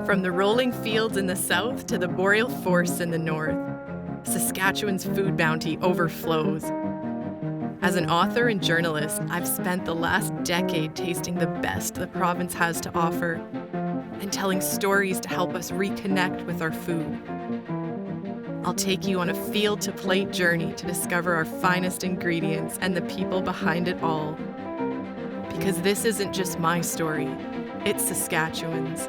From the rolling fields in the south to the boreal forests in the north, Saskatchewan's food bounty overflows. As an author and journalist, I've spent the last decade tasting the best the province has to offer and telling stories to help us reconnect with our food. I'll take you on a field-to-plate journey to discover our finest ingredients and the people behind it all. Because this isn't just my story, it's Saskatchewan's.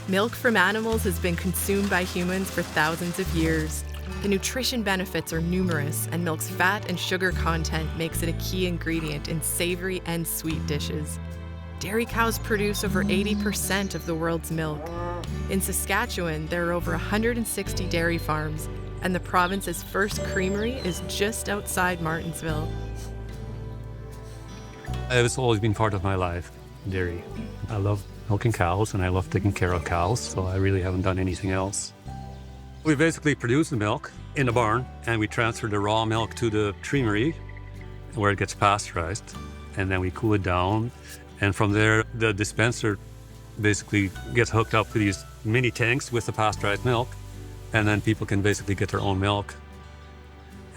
Milk from animals has been consumed by humans for thousands of years. The nutrition benefits are numerous, and milk's fat and sugar content makes it a key ingredient in savory and sweet dishes. Dairy cows produce over 80% of the world's milk. In Saskatchewan, there are over 160 dairy farms, and the province's first creamery is just outside Martinsville. It's always been part of my life, dairy. I love milking cows and I love taking care of cows, so I really haven't done anything else. We basically produce the milk in the barn and we transfer the raw milk to the creamery where it gets pasteurized, and then we cool it down, and from there the dispenser basically gets hooked up to these mini tanks with the pasteurized milk, and then people can basically get their own milk.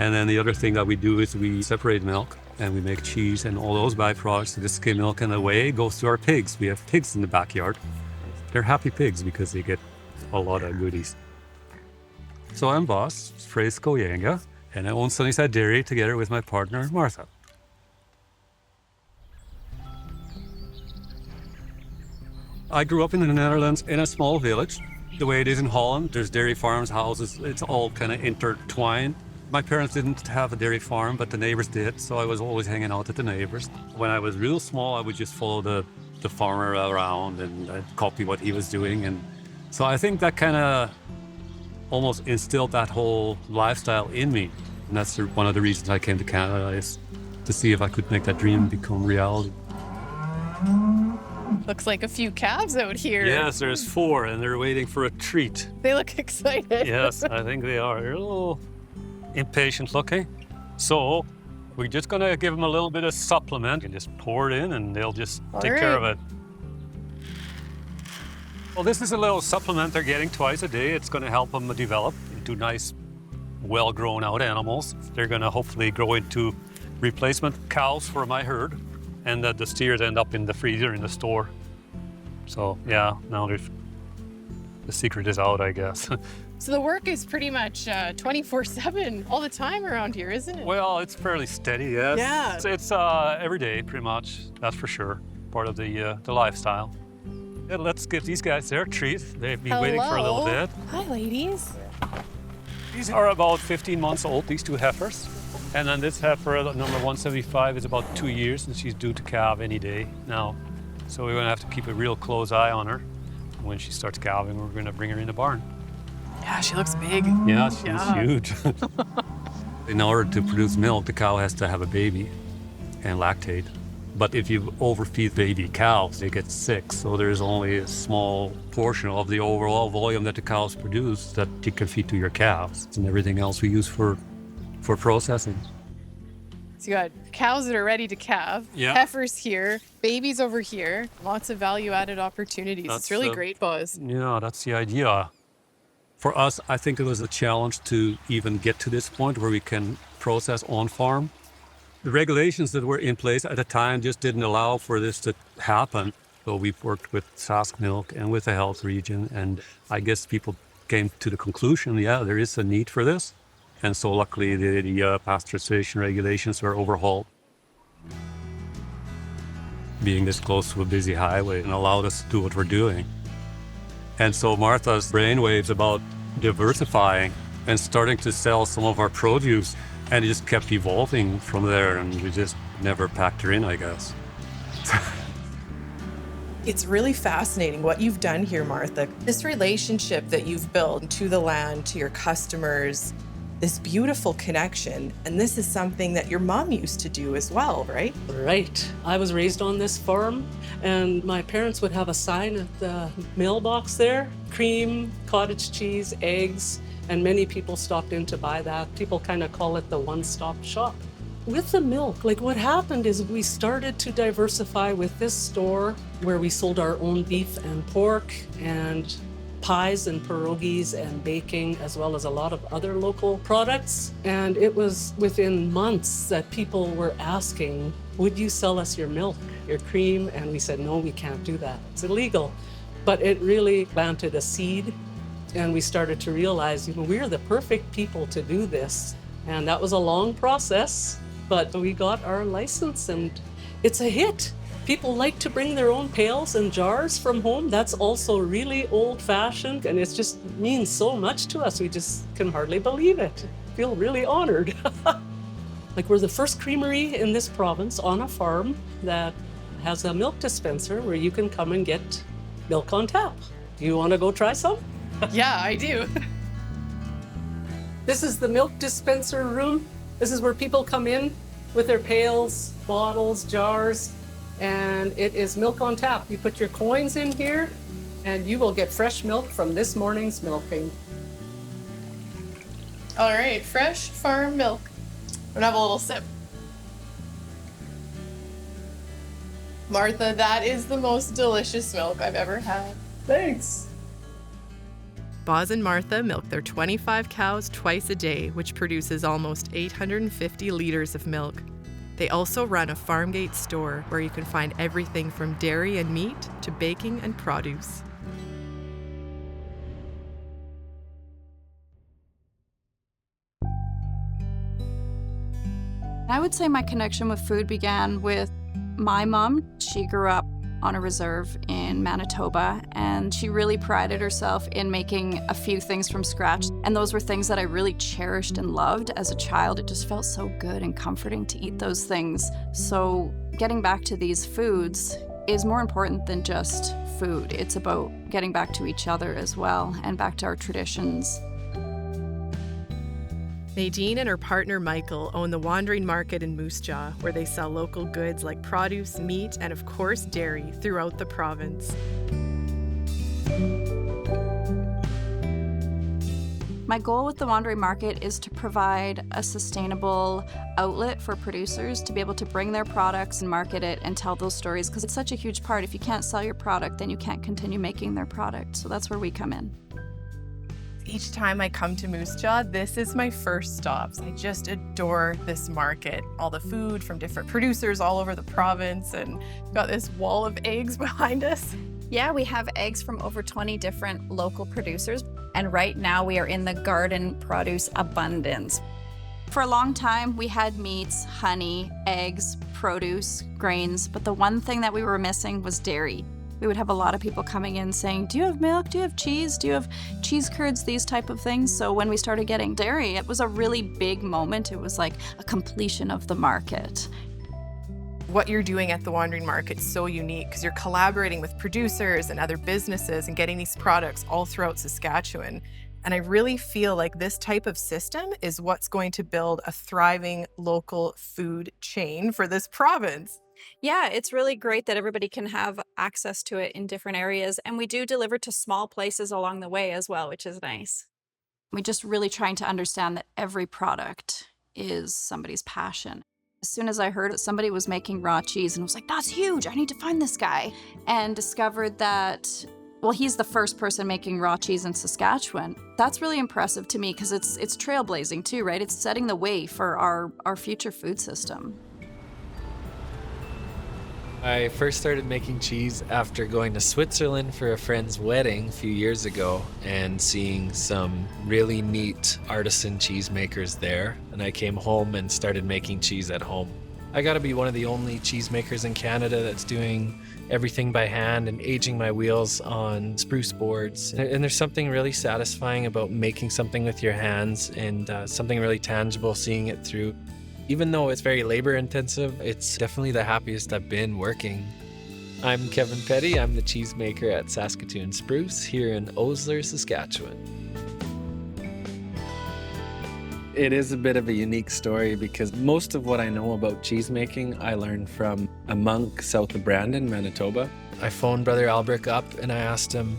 And then the other thing that we do is we separate milk and we make cheese, and all those byproducts, the skim milk and the whey, goes to our pigs. We have pigs in the backyard. They're happy pigs because they get a lot of goodies. So I'm boss, Fresco Yanga, and I own Sunnyside Dairy together with my partner, Martha. I grew up in the Netherlands in a small village. The way it is in Holland, there's dairy farms, houses, it's all kind of intertwined. My parents didn't have a dairy farm, but the neighbors did, so I was always hanging out at the neighbors. When I was real small, I would just follow the farmer around and I'd copy what he was doing. And so I think that kind of almost instilled that whole lifestyle in me. And that's one of the reasons I came to Canada, is to see if I could make that dream become reality. Looks like a few calves out here. Yes, there's 4, and they're waiting for a treat. They look excited. Yes, I think they are. They're a little impatient looking. So we're just gonna give them a little bit of supplement and just pour it in, and they'll just take care of it. Well, this is a little supplement they're getting twice a day. It's gonna help them develop into nice, well-grown out animals. They're gonna hopefully grow into replacement cows for my herd, and the steers end up in the freezer in the store. So yeah, now the secret is out, I guess. So the work is pretty much 24/7 all the time around here, isn't it? Well, it's fairly steady, yes. Yeah. It's every day, pretty much, that's for sure. Part of the lifestyle. Yeah, let's give these guys their treat. They've been waiting for a little bit. Hi, ladies. These are about 15 months old, these 2 heifers. And then this heifer, number 175, is about 2 years, and she's due to calve any day now. So we're gonna have to keep a real close eye on her. When she starts calving, we're gonna bring her in the barn. Yeah, she looks big. Yeah, she's huge. In order to produce milk, the cow has to have a baby and lactate. But if you overfeed baby cows, they get sick. So there's only a small portion of the overall volume that the cows produce that you can feed to your calves. And everything else we use for processing. So you got cows that are ready to calve, heifers here, babies over here, lots of value-added opportunities. It's really great, Buzz. Yeah, that's the idea. For us, I think it was a challenge to even get to this point where we can process on farm. The regulations that were in place at the time just didn't allow for this to happen. So we've worked with Sask Milk and with the health region, and I guess people came to the conclusion, yeah, there is a need for this. And so luckily the pasteurization regulations were overhauled. being this close to a busy highway and allowed us to do what we're doing. And so Martha's brainwaves about diversifying and starting to sell some of our produce, and it just kept evolving from there, and we just never packed her in, I guess. It's really fascinating what you've done here, Martha. This relationship that you've built to the land, to your customers, this beautiful connection. And this is something that your mom used to do as well, right? Right. I was raised on this farm, and my parents would have a sign at the mailbox there: cream, cottage cheese, eggs, and many people stopped in to buy that. People kind of call it the one-stop shop. With the milk, like what happened is we started to diversify with this store where we sold our own beef and pork and pies and pierogies and baking, as well as a lot of other local products. And it was within months that people were asking, would you sell us your milk, your cream? And we said, no, we can't do that. It's illegal. But it really planted a seed, and we started to realize, we're the perfect people to do this. And that was a long process, but we got our license, and it's a hit. People like to bring their own pails and jars from home. That's also really old-fashioned, and it just means so much to us. We just can hardly believe it. Feel really honored. Like, we're the first creamery in this province on a farm that has a milk dispenser where you can come and get milk on tap. Do you want to go try some? Yeah, I do. This is the milk dispenser room. This is where people come in with their pails, bottles, jars, and it is milk on tap. You put your coins in here, and you will get fresh milk from this morning's milking. All right, fresh farm milk. I'm gonna have a little sip. Martha, that is the most delicious milk I've ever had. Thanks. Boz and Martha milk their 25 cows twice a day, which produces almost 850 liters of milk. They also run a farm gate store where you can find everything from dairy and meat to baking and produce. I would say my connection with food began with my mom. She grew up on a reserve in Manitoba, and she really prided herself in making a few things from scratch. And those were things that I really cherished and loved as a child. It just felt so good and comforting to eat those things. So getting back to these foods is more important than just food. It's about getting back to each other as well and back to our traditions. Nadine and her partner Michael own the Wandering Market in Moose Jaw, where they sell local goods like produce, meat, and of course dairy throughout the province. My goal with the Wandering Market is to provide a sustainable outlet for producers to be able to bring their products and market it and tell those stories, because it's such a huge part. If you can't sell your product, then you can't continue making their product. So that's where we come in. Each time I come to Moose Jaw, this is my first stops. I just adore this market. All the food from different producers all over the province, and we've got this wall of eggs behind us. Yeah, we have eggs from over 20 different local producers. And right now we are in the garden produce abundance. For a long time, we had meats, honey, eggs, produce, grains, but the one thing that we were missing was dairy. We would have a lot of people coming in saying, do you have milk? Do you have cheese? Do you have cheese curds? These type of things. So when we started getting dairy, it was a really big moment. It was like a completion of the market. What you're doing at the Wandering Market is so unique because you're collaborating with producers and other businesses and getting these products all throughout Saskatchewan. And I really feel like this type of system is what's going to build a thriving local food chain for this province. Yeah, it's really great that everybody can have access to it in different areas. And we do deliver to small places along the way as well, which is nice. We're just really trying to understand that every product is somebody's passion. As soon as I heard that somebody was making raw cheese and was like, that's huge, I need to find this guy. And discovered that, well, he's the first person making raw cheese in Saskatchewan. That's really impressive to me because it's trailblazing too, right? It's setting the way for our future food system. I first started making cheese after going to Switzerland for a friend's wedding a few years ago and seeing some really neat artisan cheesemakers there. And I came home and started making cheese at home. I gotta be one of the only cheesemakers in Canada that's doing everything by hand and aging my wheels on spruce boards. And there's something really satisfying about making something with your hands and something really tangible, seeing it through. Even though it's very labor intensive, it's definitely the happiest I've been working. I'm Kevin Petty. I'm the cheesemaker at Saskatoon Spruce here in Osler, Saskatchewan. It is a bit of a unique story because most of what I know about cheesemaking I learned from a monk south of Brandon, Manitoba. I phoned Brother Albrecht up and I asked him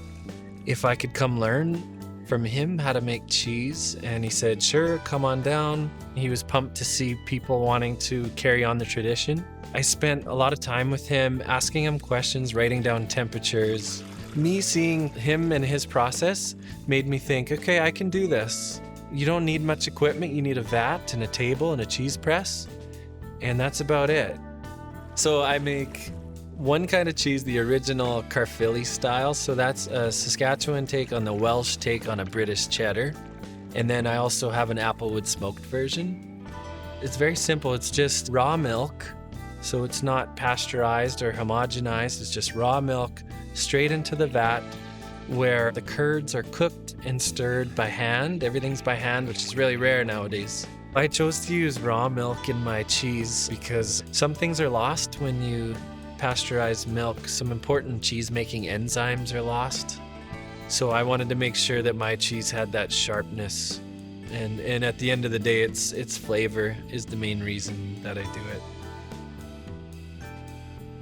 if I could come learn from him how to make cheese, and he said, sure, come on down. He was pumped to see people wanting to carry on the tradition. I spent a lot of time with him, asking him questions, writing down temperatures. Me seeing him and his process made me think, okay, I can do this. You don't need much equipment. You need a vat and a table and a cheese press, and that's about it. So I make one kind of cheese, the original Caerphilly style. So that's a Saskatchewan take on the Welsh take on a British cheddar. And then I also have an applewood smoked version. It's very simple. It's just raw milk. So it's not pasteurized or homogenized. It's just raw milk straight into the vat where the curds are cooked and stirred by hand. Everything's by hand, which is really rare nowadays. I chose to use raw milk in my cheese because some things are lost when you pasteurize milk. Some important cheese-making enzymes are lost. So I wanted to make sure that my cheese had that sharpness. And at the end of the day, its flavor is the main reason that I do it.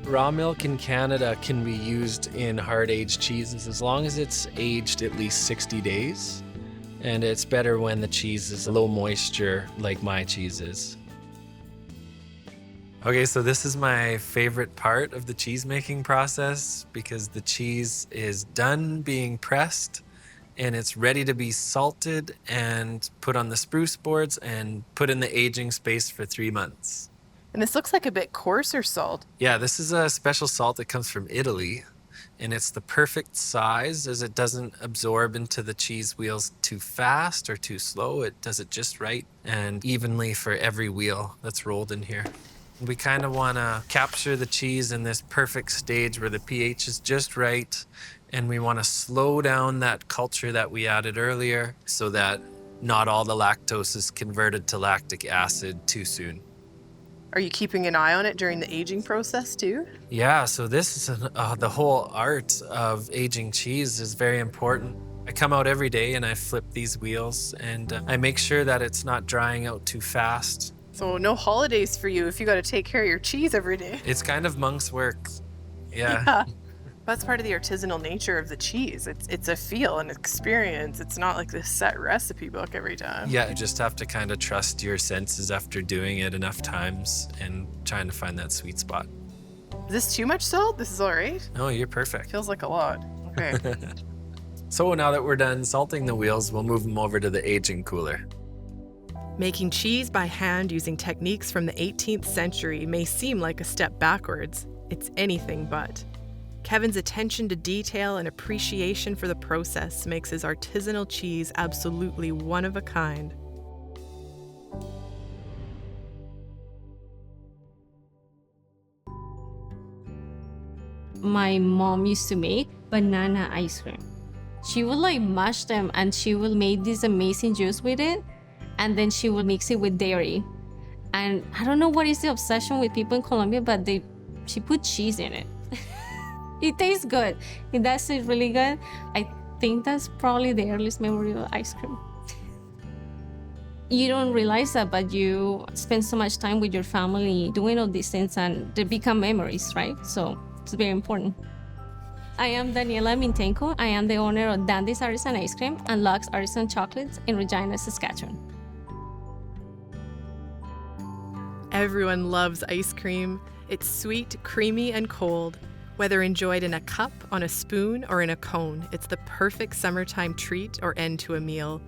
Raw milk in Canada can be used in hard-aged cheeses as long as it's aged at least 60 days. And it's better when the cheese is low moisture like my cheese is. Okay, so this is my favorite part of the cheese making process because the cheese is done being pressed and it's ready to be salted and put on the spruce boards and put in the aging space for 3 months. And this looks like a bit coarser salt. Yeah, this is a special salt that comes from Italy, and it's the perfect size as it doesn't absorb into the cheese wheels too fast or too slow. It does it just right and evenly for every wheel that's rolled in here. We kind of want to capture the cheese in this perfect stage where the pH is just right, and we want to slow down that culture that we added earlier so that not all the lactose is converted to lactic acid too soon. Are you keeping an eye on it during the aging process too? Yeah, so this is the whole art of aging cheese is very important. I come out every day and I flip these wheels and I make sure that it's not drying out too fast. So no holidays for you if you got to take care of your cheese every day. It's kind of monk's work. Yeah. Yeah. That's part of the artisanal nature of the cheese. It's a feel and experience. It's not like this set recipe book every time. Yeah, you just have to kind of trust your senses after doing it enough times and trying to find that sweet spot. Is this too much salt? This is all right? No, you're perfect. Feels like a lot. Okay. So now that we're done salting the wheels, we'll move them over to the aging cooler. Making cheese by hand using techniques from the 18th century may seem like a step backwards. It's anything but. Kevin's attention to detail and appreciation for the process makes his artisanal cheese absolutely one of a kind. My mom used to make banana ice cream. She would mash them and she would make this amazing juice with it, and then she would mix it with dairy. And I don't know what is the obsession with people in Colombia, but she put cheese in it. It tastes good. It does taste really good. I think that's probably the earliest memory of ice cream. You don't realize that, but you spend so much time with your family doing all these things and they become memories, right? So it's very important. I am Daniela Mintenko. I am the owner of Dandy's Artisan Ice Cream and Lux Artisan Chocolates in Regina, Saskatchewan. Everyone loves ice cream. It's sweet, creamy, and cold. Whether enjoyed in a cup, on a spoon, or in a cone, it's the perfect summertime treat or end to a meal.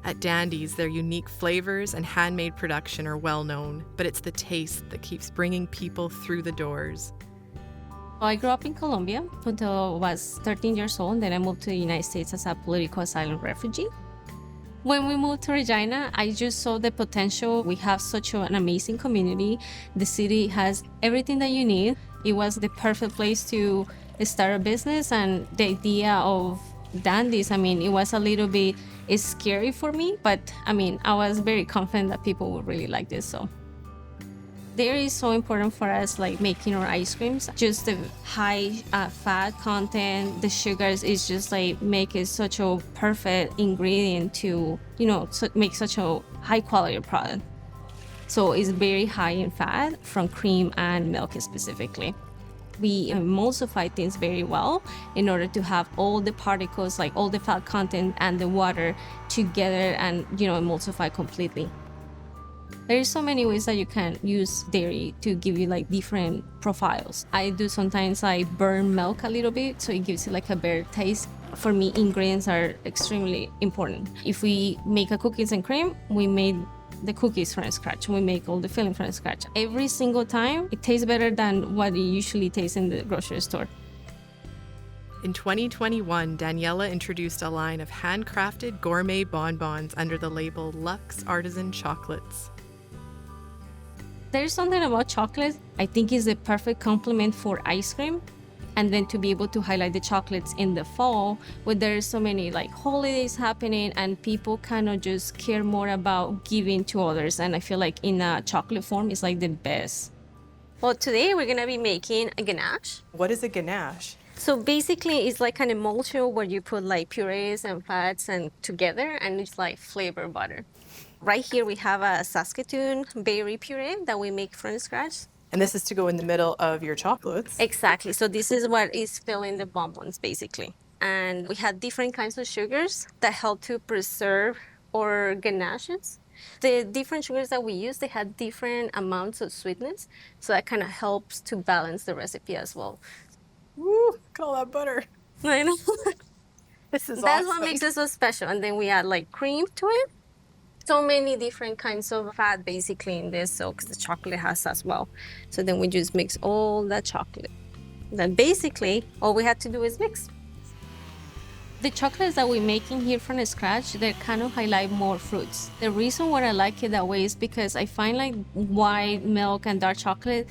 At Dandy's, their unique flavors and handmade production are well known, but it's the taste that keeps bringing people through the doors. I grew up in Colombia until I was 13 years old, and then I moved to the United States as a political asylum refugee. When we moved to Regina, I just saw the potential. We have such an amazing community. The city has everything that you need. It was the perfect place to start a business, and the idea of dandies, I mean, it was a little bit scary for me, but I mean, I was very confident that people would really like this. So dairy is so important for us, like making our ice creams. Just the high fat content, the sugars is just like make it such a perfect ingredient to, make such a high quality product. So it's very high in fat from cream and milk specifically. We emulsify things very well in order to have all the particles, like all the fat content and the water together and, emulsify completely. There's so many ways that you can use dairy to give you like different profiles. I do sometimes I burn milk a little bit, so it gives it like a better taste. For me, ingredients are extremely important. If we make a cookies and cream, we made the cookies from scratch. We make all the filling from scratch. Every single time, it tastes better than what it usually tastes in the grocery store. In 2021, Daniela introduced a line of handcrafted gourmet bonbons under the label Luxe Artisan Chocolates. There's something about chocolate I think is the perfect complement for ice cream. And then to be able to highlight the chocolates in the fall, where there's so many like holidays happening and people kind of just care more about giving to others. And I feel like in a chocolate form, it's like the best. Well, today we're gonna be making a ganache. What is a ganache? So basically it's like an emulsion where you put like purees and fats and together, and it's like flavor butter. Right here we have a Saskatchewan berry puree that we make from scratch. And this is to go in the middle of your chocolates. Exactly. So this is what is filling the bonbons, basically. And we had different kinds of sugars that help to preserve our ganaches. The different sugars that we use, they had different amounts of sweetness. So that kind of helps to balance the recipe as well. Woo, look at all that butter. I know. This is That's awesome. what makes it so special. And then we add like cream to it. So many different kinds of fat basically in this, so because the chocolate has as well. So then we just mix all that chocolate. Then basically all we had to do is mix. The chocolates that we're making here from scratch, they kind of highlight more fruits. The reason why I like it that way is because I find like white milk and dark chocolate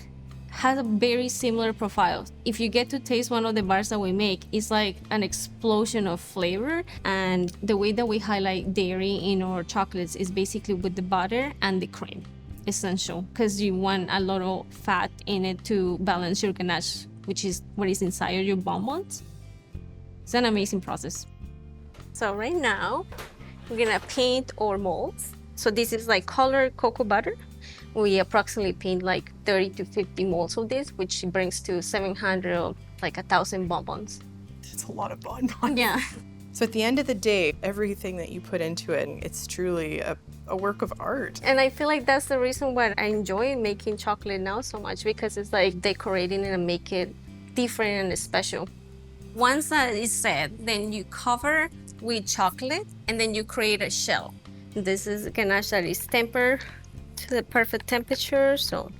has a very similar profile. If you get to taste one of the bars that we make, it's like an explosion of flavor. And the way that we highlight dairy in our chocolates is basically with the butter and the cream. Essential, because you want a lot of fat in it to balance your ganache, which is what is inside of your bonbons. It's an amazing process. So right now, we're gonna paint our molds. So this is like colored cocoa butter. We approximately paint like 30 to 50 molds of this, which brings to 700, like 1,000 bonbons. It's a lot of bonbons. Yeah. So at the end of the day, everything that you put into it, it's truly a work of art. And I feel like that's the reason why I enjoy making chocolate now so much, because it's like decorating it and make it different and special. Once that is set, then you cover with chocolate and then you create a shell. This is a ganache that is tempered to the perfect temperature. So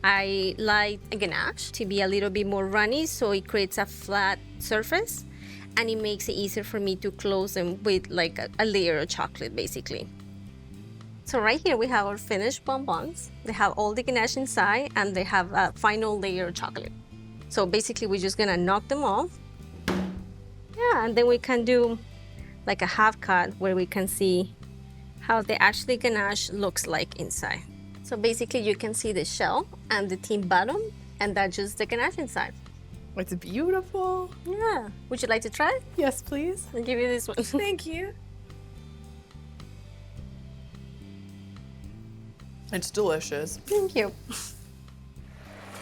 I like a ganache to be a little bit more runny, so it creates a flat surface and it makes it easier for me to close them with like a layer of chocolate basically. So right here we have our finished bonbons. They have all the ganache inside and they have a final layer of chocolate. So basically we're just gonna knock them off. Yeah, and then we can do like a half cut where we can see how the actually ganache looks like inside. So basically you can see the shell and the thin bottom, and that's just the ganache inside. It's beautiful. Yeah. Would you like to try it? Yes, please. I'll give you this one. Thank you. It's delicious. Thank you.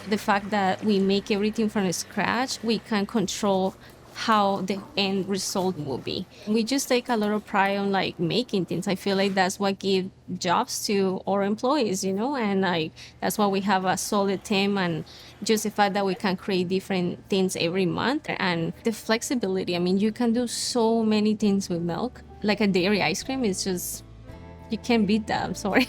The fact that we make everything from scratch, we can control how the end result will be. We just take a lot of pride on like making things. I feel like that's what gives jobs to our employees, and like that's why we have a solid team, and just the fact that we can create different things every month and the flexibility. I mean, you can do so many things with milk. Like a dairy ice cream is just, you can't beat that, I'm sorry.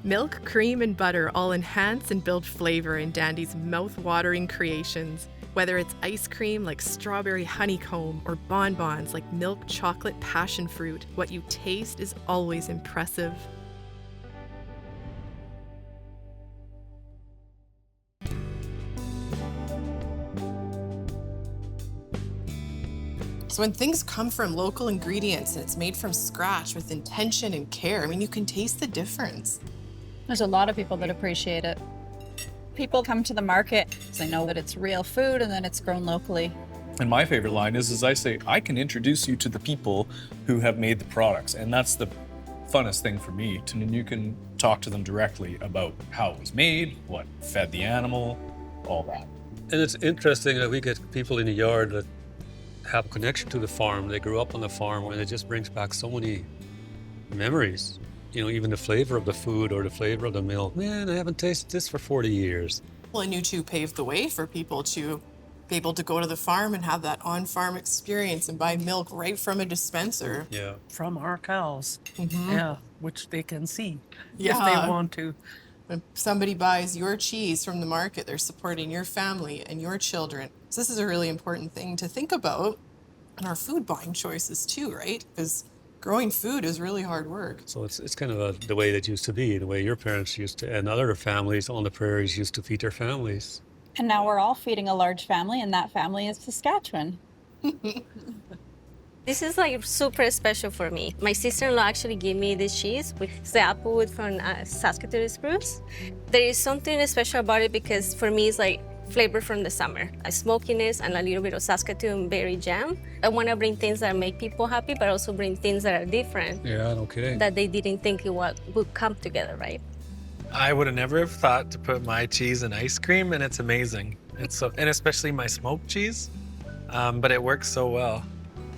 Milk, cream, and butter all enhance and build flavor in Dandy's mouth-watering creations. Whether it's ice cream like strawberry honeycomb or bonbons like milk chocolate passion fruit, what you taste is always impressive. So when things come from local ingredients and it's made from scratch with intention and care, I mean, you can taste the difference. There's a lot of people that appreciate it. People come to the market because they know that it's real food and that it's grown locally. And my favorite line is I say, I can introduce you to the people who have made the products. And that's the funnest thing for me. And you can talk to them directly about how it was made, what fed the animal, all that. And it's interesting that we get people in the yard that have a connection to the farm. They grew up on the farm, and it just brings back so many memories. You know, even the flavor of the food or the flavor of the milk. Man, I haven't tasted this for 40 years. Well, and you two paved the way for people to be able to go to the farm and have that on-farm experience and buy milk right from a dispenser. Yeah. From our cows, yeah, which they can see if Yeah. they want to. When somebody buys your cheese from the market, they're supporting your family and your children. So this is a really important thing to think about in our food buying choices too, right? Because growing food is really hard work. So it's kind of the way that used to be, the way your parents used to, and other families on the prairies used to feed their families. And now we're all feeding a large family, and that family is Saskatchewan. This is like super special for me. My sister-in-law actually gave me this cheese with the apple wood from Saskatoon spruce. There is something special about it because for me it's like flavor from the summer, a smokiness and a little bit of Saskatoon berry jam. I want to bring things that make people happy, but also bring things that are different. Yeah, no kidding. That they didn't think it would come together, right? I would have never have thought to put my cheese in ice cream, and it's amazing. It's so, and especially my smoked cheese, but it works so well.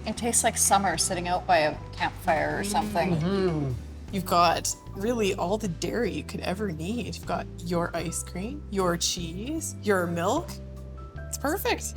It tastes like summer sitting out by a campfire or something. You've got really all the dairy you could ever need. You've got your ice cream, your cheese, your milk. It's perfect.